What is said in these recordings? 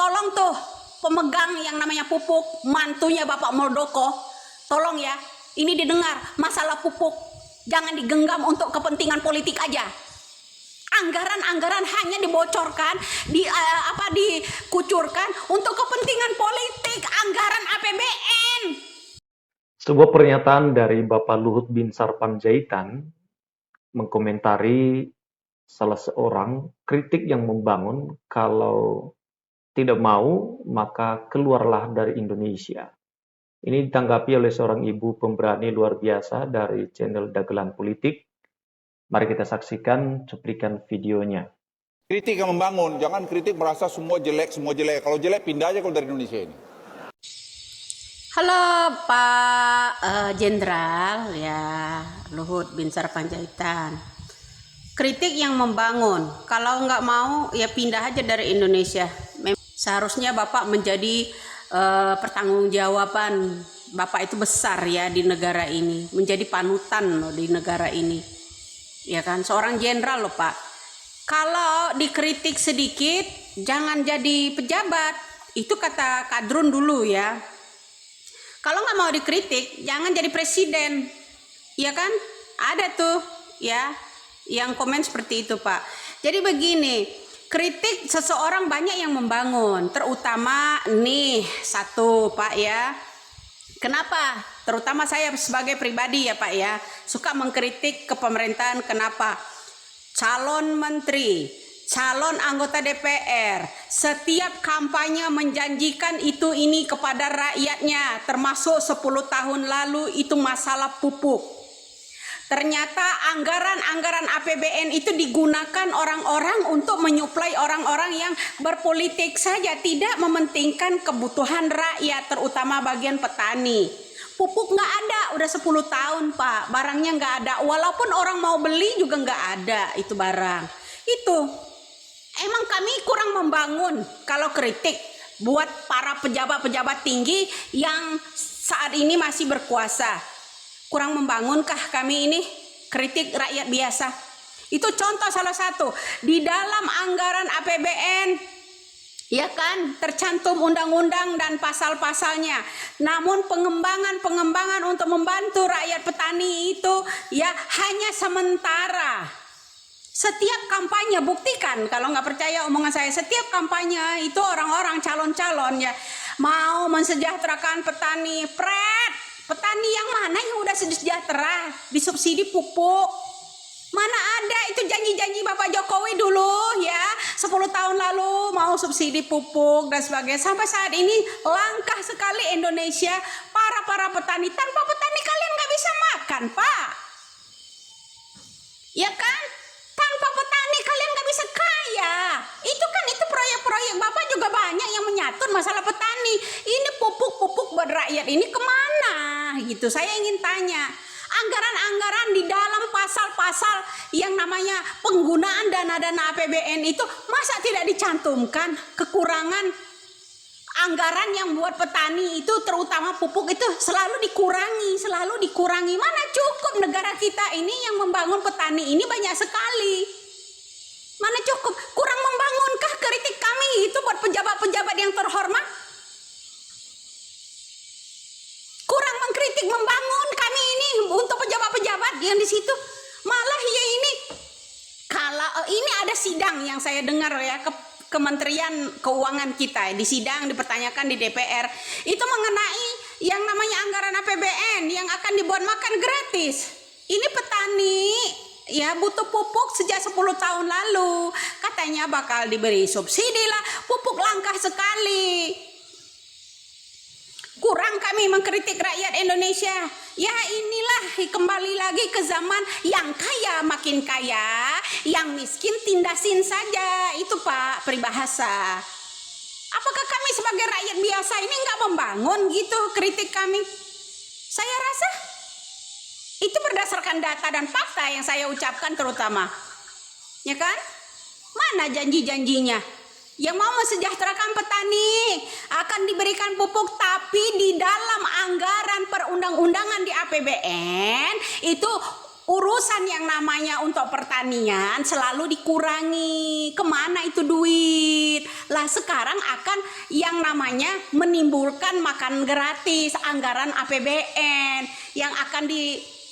tolong tuh pemegang yang namanya pupuk, mantunya Bapak Muldoko, tolong ya, ini didengar, masalah pupuk jangan digenggam untuk kepentingan politik aja. Anggaran-anggaran hanya dibocorkan, dikucurkan untuk kepentingan politik, anggaran APBN. Sebuah pernyataan dari Bapak Luhut Binsar Panjaitan mengkomentari salah seorang kritik yang membangun, kalau tidak mau maka keluarlah dari Indonesia. Ini ditanggapi oleh seorang ibu pemberani luar biasa dari channel Dagelan Politik. Mari kita saksikan cuplikan videonya. Kritik yang membangun, jangan kritik merasa semua jelek, semua jelek. Kalau jelek pindah aja kalau dari Indonesia ini. Halo Pak Jenderal ya Luhut Binsar Panjaitan. Kritik yang membangun, kalau nggak mau ya pindah aja dari Indonesia. Seharusnya Bapak menjadi pertanggungjawaban. Bapak itu besar ya di negara ini, menjadi panutan loh di negara ini. Ya kan, seorang jenderal loh Pak. Kalau dikritik sedikit, jangan jadi pejabat. Itu kata Kadrun dulu ya. Kalau nggak mau dikritik, jangan jadi presiden. Ya kan? Ada tuh ya yang komen seperti itu Pak. Jadi begini, kritik seseorang banyak yang membangun. Terutama nih satu Pak ya. Kenapa? Terutama saya sebagai pribadi ya Pak ya, suka mengkritik ke pemerintahan. Kenapa? Calon menteri, calon anggota DPR, setiap kampanye menjanjikan itu ini kepada rakyatnya, termasuk 10 tahun lalu itu masalah pupuk. Ternyata anggaran-anggaran APBN itu digunakan orang-orang untuk menyuplai orang-orang yang berpolitik saja, tidak mementingkan kebutuhan rakyat, terutama bagian petani. Pupuk nggak ada, udah 10 tahun Pak, barangnya nggak ada. Walaupun orang mau beli juga nggak ada itu barang. Itu, emang kami kurang membangun kalau kritik buat para pejabat-pejabat tinggi yang saat ini masih berkuasa. Kurang membangunkah kami ini kritik rakyat biasa? Itu contoh salah satu. Di dalam anggaran APBN, ya kan, tercantum undang-undang dan pasal-pasalnya. Namun pengembangan untuk membantu rakyat petani itu ya hanya sementara. Setiap kampanye, buktikan kalau nggak percaya omongan saya, setiap kampanye itu orang-orang calon-calon ya mau mensejahterakan petani. Petani yang mana yang udah sejahtera disubsidi pupuk? Mana ada itu janji-janji Bapak Jokowi dulu ya 10 tahun lalu mau subsidi pupuk dan sebagainya. Sampai saat ini langkah sekali Indonesia, para petani. Tanpa petani kalian nggak bisa makan Pak, ya kan? Tanpa petani kalian nggak bisa kaya. Itu proyek-proyek Bapak juga banyak yang menyatut masalah petani. Ini pupuk buat rakyat ini kemana gitu, saya ingin tanya. Anggaran-anggaran di dalam pasal-pasal yang namanya penggunaan dana-dana APBN itu masa tidak dicantumkan kekurangan anggaran yang buat petani itu, terutama pupuk itu selalu dikurangi. Mana cukup negara kita ini yang membangun petani ini banyak sekali. Mana cukup? Kurang membangunkah kritik kami itu buat pejabat-pejabat yang terhormat? Kurang mengkritik membangun kami ini untuk pejabat-pejabat yang di situ. Malah ya ini, kalau ini ada sidang yang saya dengar ya ke Kementerian Keuangan kita, di sidang dipertanyakan di DPR itu mengenai yang namanya anggaran APBN yang akan dibuat makan gratis. Ini petani ya butuh pupuk sejak 10 tahun lalu, katanya bakal diberi subsidi lah, pupuk langka sekali. Kurang kami mengkritik rakyat Indonesia. Ya inilah kembali lagi ke zaman yang kaya makin kaya, yang miskin tindasin saja. Itu Pak peribahasa. Apakah kami sebagai rakyat biasa ini nggak membangun gitu kritik kami? Saya rasa itu berdasarkan data dan fakta yang saya ucapkan terutama. Ya kan? Mana janji-janjinya? Yang mau mensejahterakan petani akan diberikan pupuk, tapi di dalam anggaran perundang-undangan di APBN itu urusan yang namanya untuk pertanian selalu dikurangi. Kemana itu duit? Lah sekarang akan yang namanya menimbulkan makan gratis, anggaran APBN yang akan dibentuk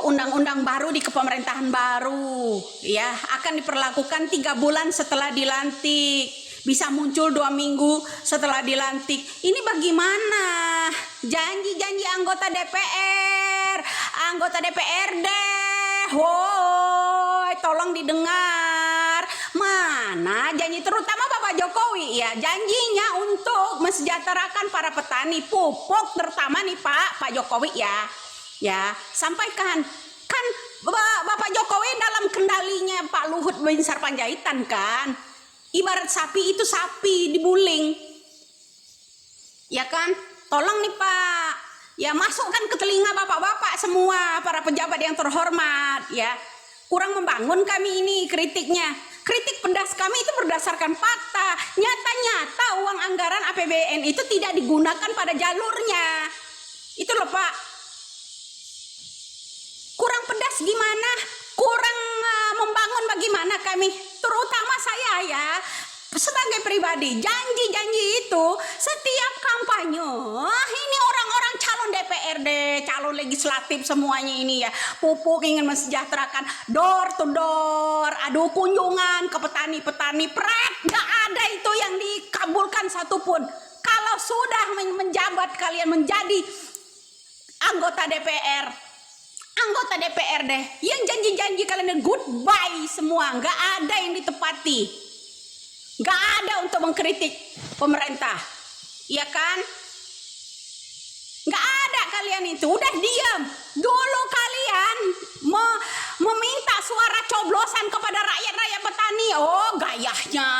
undang-undang baru di kepemerintahan baru, ya akan diperlakukan 3 bulan setelah dilantik, bisa muncul 2 minggu setelah dilantik. Ini bagaimana? Janji-janji anggota DPRD, woi tolong didengar. Mana janji terutama Bapak Jokowi ya, janjinya untuk mensejahterakan para petani pupuk terutama nih Pak Jokowi ya sampaikan kan Bapak Jokowi dalam kendalinya Pak Luhut Binsar Panjaitan kan, ibarat sapi itu sapi dibuling ya kan, tolong nih Pak ya masukkan ke telinga bapak-bapak semua para pejabat yang terhormat ya, kurang membangun kami ini kritiknya. Kritik pedas kami itu berdasarkan fakta, nyata-nyata uang anggaran APBN itu tidak digunakan pada jalurnya itu loh Pak. Kurang pedas gimana, kurang membangun bagaimana kami, terutama saya ya sebagai pribadi. Janji-janji itu setiap kampanye, ini orang-orang calon DPRD, calon legislatif semuanya ini ya, pupuk ingin mensejahterakan, door to door, aduh kunjungan ke petani-petani, gak ada itu yang dikabulkan satupun. Kalau sudah menjabat kalian menjadi anggota DPRD, yang janji-janji kalian goodbye semua, nggak ada yang ditepati, nggak ada untuk mengkritik pemerintah, ya kan? Nggak ada kalian itu, udah diam. Dulu kalian meminta suara coblosan kepada rakyat petani, oh gayahnya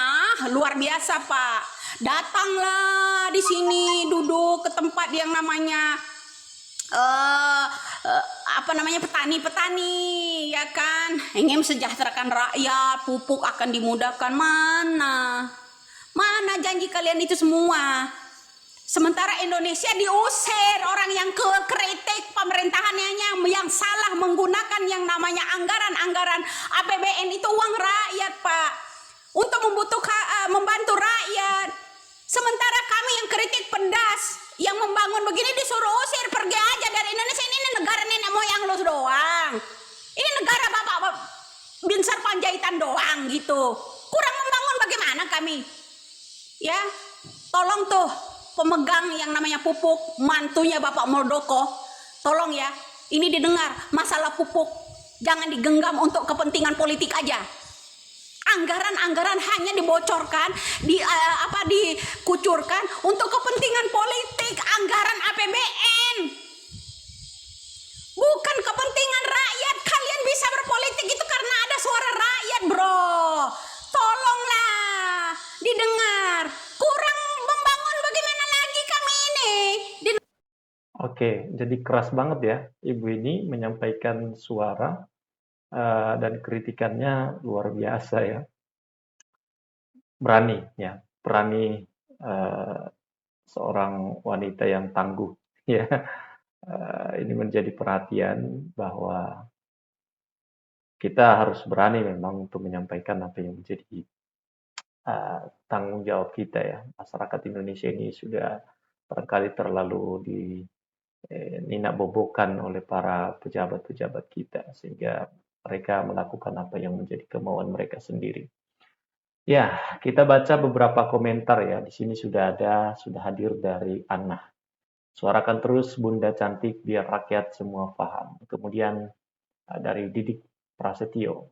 luar biasa Pak. Datanglah di sini duduk ke tempat yang namanya petani ya kan, ingin sejahterakan rakyat, pupuk akan dimudahkan. Mana janji kalian itu semua? Sementara Indonesia diusir orang yang kritik pemerintahannya yang salah menggunakan yang namanya anggaran APBN itu uang rakyat Pak, untuk membantu rakyat. Sementara kami yang kritik pedas, yang membangun begini disuruh usir, pergi aja dari Indonesia. Ini negara nenek moyang lo doang, ini negara Bapak Binsar Panjaitan doang gitu. Kurang membangun bagaimana kami ya? Tolong tuh pemegang yang namanya pupuk, mantunya Bapak Muldoko, tolong ya, ini didengar, masalah pupuk jangan digenggam untuk kepentingan politik aja. Anggaran hanya dibocorkan, dikucurkan untuk kepentingan politik. Anggaran APBN bukan kepentingan rakyat. Kalian bisa berpolitik itu karena ada suara rakyat, bro. Tolonglah didengar. Kurang membangun bagaimana lagi kami ini? Oke, jadi keras banget ya Ibu ini menyampaikan suara dan kritikannya luar biasa ya. Berani seorang wanita yang tangguh ya. Ini menjadi perhatian bahwa kita harus berani memang untuk menyampaikan apa yang menjadi tanggung jawab kita ya. Masyarakat Indonesia ini sudah barangkali terlalu nina-bobokan oleh para pejabat-pejabat kita, sehingga mereka melakukan apa yang menjadi kemauan mereka sendiri. Ya, kita baca beberapa komentar ya. Di sini sudah hadir dari Anna. Suarakan terus Bunda Cantik biar rakyat semua paham. Kemudian dari Didik Prasetyo.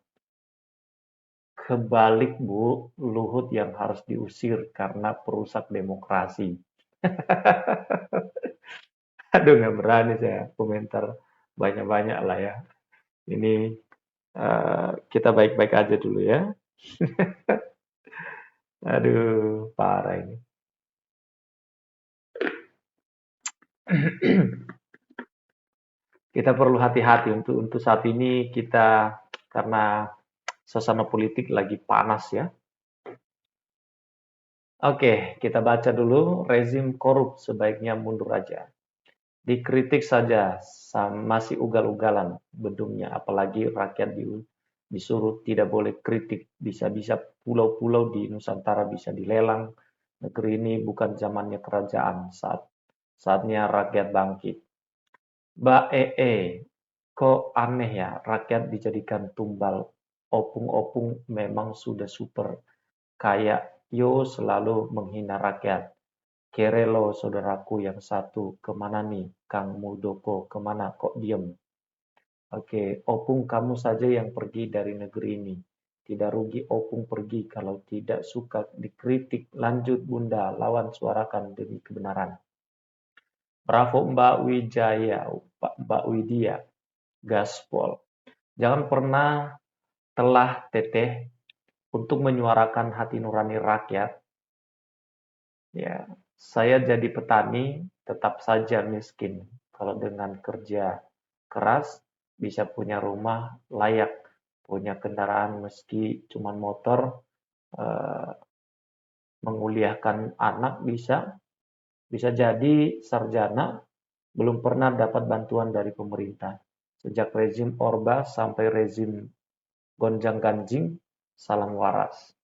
Kebalik Bu, Luhut yang harus diusir karena perusak demokrasi. Aduh, nggak berani saya komentar banyak-banyak lah ya. Ini kita baik-baik aja dulu ya. Aduh, parah ini. Kita perlu hati-hati untuk saat ini kita, karena suasana politik lagi panas ya. Oke, kita baca dulu. Rezim korup sebaiknya mundur aja. Dikritik saja masih ugal-ugalan bendungnya, apalagi rakyat disuruh tidak boleh kritik, bisa-bisa pulau-pulau di Nusantara bisa dilelang. Negeri ini bukan zamannya kerajaan, saatnya rakyat bangkit. Mbak kok aneh ya rakyat dijadikan tumbal, opung-opung memang sudah super, kayak yo selalu menghina rakyat. Kere lo saudaraku yang satu, kemana nih? Kang Muldoko, kemana kok diem? Oke, opung kamu saja yang pergi dari negeri ini. Tidak rugi opung pergi kalau tidak suka dikritik. Lanjut bunda, lawan suarakan demi kebenaran. Bravo Mbak Wijaya, Mbak Widya, gaspol. Jangan pernah telah teteh untuk menyuarakan hati nurani rakyat. Ya, saya jadi petani tetap saja miskin. Kalau dengan kerja keras bisa punya rumah layak, punya kendaraan meski cuma motor, eh, menguliahkan anak bisa jadi sarjana, belum pernah dapat bantuan dari pemerintah. Sejak rezim Orba sampai rezim gonjang-ganjing, salam waras.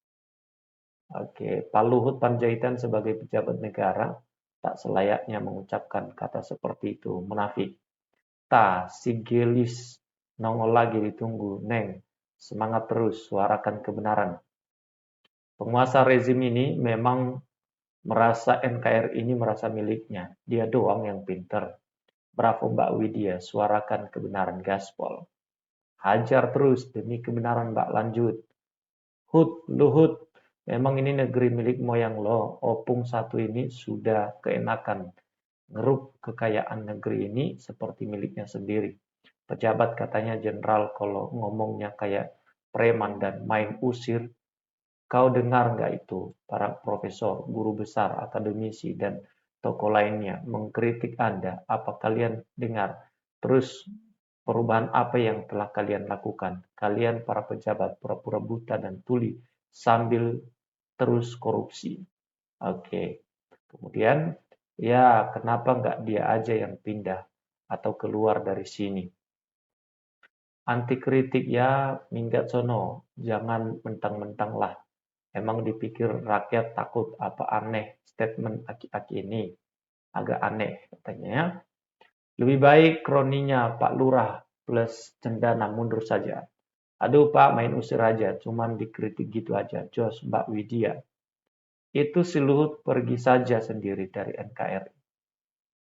Oke, Pak Luhut Panjaitan sebagai pejabat negara tak selayaknya mengucapkan kata seperti itu, munafik. Si Gelis nongol lagi ditunggu, Neng. Semangat terus, suarakan kebenaran. Penguasa rezim ini memang merasa NKRI ini merasa miliknya. Dia doang yang pinter. Bravo Mbak Widya, suarakan kebenaran gaspol. Hajar terus demi kebenaran Mbak, lanjut. Luhut, memang ini negeri milik moyang lo. Opung satu ini sudah keenakan ngeruk kekayaan negeri ini seperti miliknya sendiri. Pejabat katanya jenderal kalau ngomongnya kayak preman dan main usir. Kau dengar nggak itu? Para profesor, guru besar, akademisi, dan tokoh lainnya mengkritik Anda. Apa kalian dengar? Terus perubahan apa yang telah kalian lakukan? Kalian para pejabat pura-pura buta dan tuli sambil terus korupsi. Oke. Kemudian, ya kenapa nggak dia aja yang pindah atau keluar dari sini? Anti kritik ya minggat sono, jangan mentang-mentang lah. Emang dipikir rakyat takut apa aneh statement aki-aki ini? Agak aneh katanya ya. Lebih baik kroninya Pak Lurah plus cendana mundur saja. Aduh Pak main usir aja, cuman dikritik gitu aja. Jos Mbak Widya. Itu si Luhut pergi saja sendiri dari NKRI.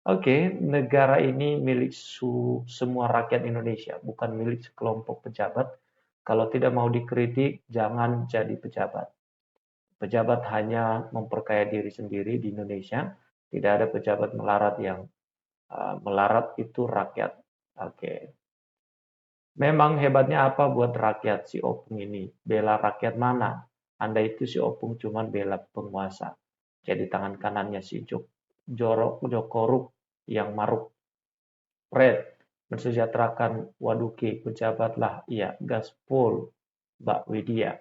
Oke, negara ini milik semua rakyat Indonesia, bukan milik sekelompok pejabat. Kalau tidak mau dikritik, jangan jadi pejabat. Pejabat hanya memperkaya diri sendiri di Indonesia. Tidak ada pejabat melarat yang melarat itu rakyat. Oke. Memang hebatnya apa buat rakyat si Opung ini? Bela rakyat mana? Anda itu si Opung cuman bela penguasa. Jadi tangan kanannya si Jokoruk yang maruk. Fred, mensejahterakan Waduki, pejabatlah, iya, gaspol, Mbak Widya.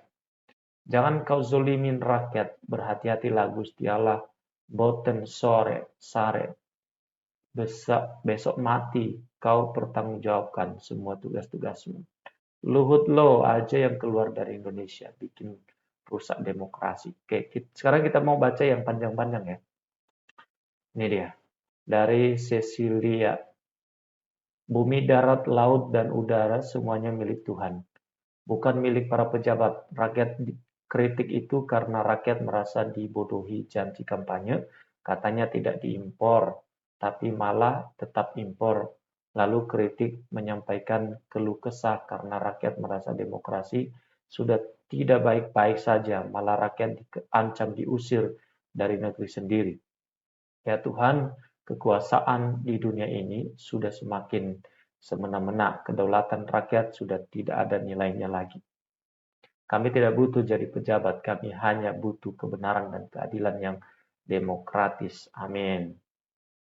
Jangan kau zolimin rakyat, berhati-hatilah Gusti Allah, boten sare, besok mati, kau pertanggungjawabkan semua tugas-tugasmu. Luhut lo aja yang keluar dari Indonesia, bikin rusak demokrasi. Oke, sekarang kita mau baca yang panjang-panjang ya. Ini dia, dari Cecilia. Bumi, darat, laut, dan udara semuanya milik Tuhan, bukan milik para pejabat. Rakyat kritik itu karena rakyat merasa dibodohi janji kampanye, katanya tidak diimpor, tapi malah tetap impor. Lalu kritik menyampaikan keluh kesah karena rakyat merasa demokrasi sudah tidak baik-baik saja, malah rakyat diancam diusir dari negeri sendiri. Ya Tuhan, kekuasaan di dunia ini sudah semakin semena-mena, kedaulatan rakyat sudah tidak ada nilainya lagi. Kami tidak butuh jadi pejabat, kami hanya butuh kebenaran dan keadilan yang demokratis. Amin.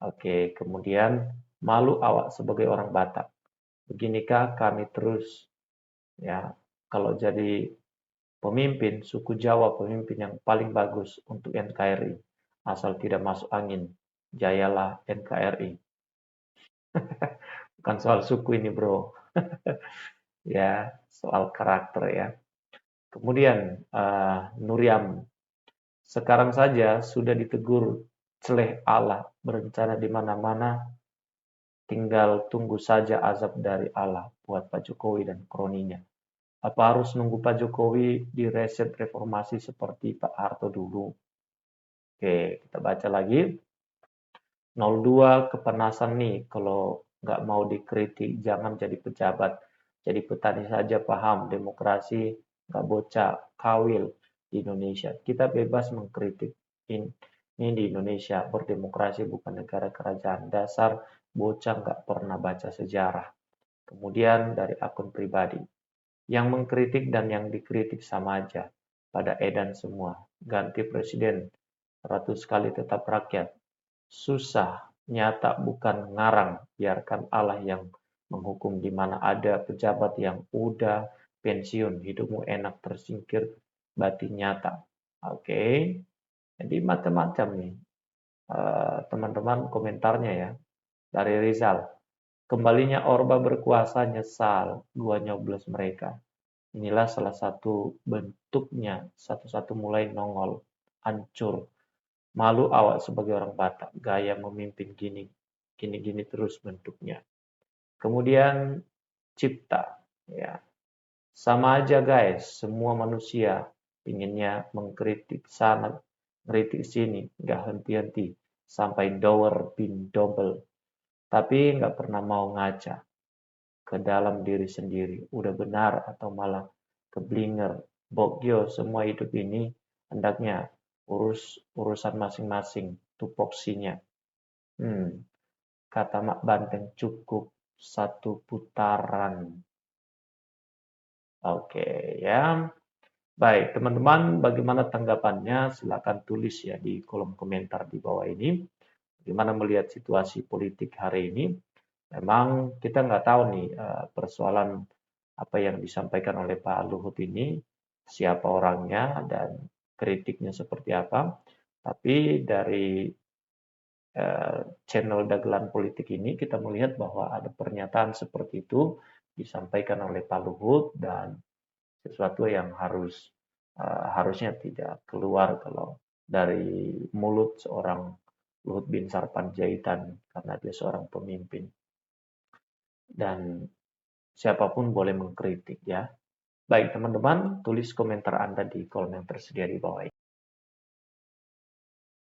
Oke, kemudian malu awak sebagai orang Batak. Beginikah kami terus ya, kalau jadi pemimpin suku Jawa, pemimpin yang paling bagus untuk NKRI, asal tidak masuk angin. Jayalah NKRI. Bukan soal suku ini, bro. Ya, soal karakter ya. Kemudian, Nuriam, sekarang saja sudah ditegur celeh Allah berencana di mana-mana, tinggal tunggu saja azab dari Allah buat Pak Jokowi dan kroninya. Apa harus nunggu Pak Jokowi direset reformasi seperti Pak Harto dulu? Oke, kita baca lagi. 02 kepanasan nih, kalau nggak mau dikritik jangan jadi pejabat. Jadi petani saja paham, demokrasi nggak bocah, kawil di Indonesia. Kita bebas mengkritik ini di Indonesia, berdemokrasi bukan negara kerajaan. Dasar bocah nggak pernah baca sejarah. Kemudian dari akun pribadi, yang mengkritik dan yang dikritik sama aja, pada edan semua. Ganti presiden, 100 kali tetap rakyat. Susah, nyata bukan ngarang, biarkan Allah yang menghukum di mana ada pejabat yang udah pensiun, hidupmu enak tersingkir, batin nyata. Oke, jadi macam-macam nih teman-teman komentarnya ya. Dari Rizal, kembalinya Orba berkuasa nyesal, gua nyoblos mereka. Inilah salah satu bentuknya, satu-satu mulai nongol, hancur. Malu awak sebagai orang Batak, gaya memimpin gini-gini terus bentuknya. Kemudian cipta, ya. Sama aja guys, semua manusia inginnya mengkritik sana, mengkritik sini, nggak henti-henti, sampai doer bin double. Tapi nggak pernah mau ngaca ke dalam diri sendiri, udah benar atau malah keblinger. Bogyo, semua hidup ini hendaknya urusan masing-masing, tupoksinya. Kata Mak Banteng cukup satu putaran. Oke ya. Baik, teman-teman, bagaimana tanggapannya? Silakan tulis ya di kolom komentar di bawah ini. Bagaimana melihat situasi politik hari ini? Memang kita nggak tahu nih persoalan apa yang disampaikan oleh Pak Luhut ini, siapa orangnya dan kritiknya seperti apa. Tapi dari channel dagelan politik ini kita melihat bahwa ada pernyataan seperti itu disampaikan oleh Pak Luhut dan sesuatu yang harusnya tidak keluar kalau dari mulut seorang Luhut Binsar Panjaitan karena dia seorang pemimpin dan siapapun boleh mengkritik ya. Baik teman-teman, tulis komentar Anda di kolom yang tersedia di bawah ini.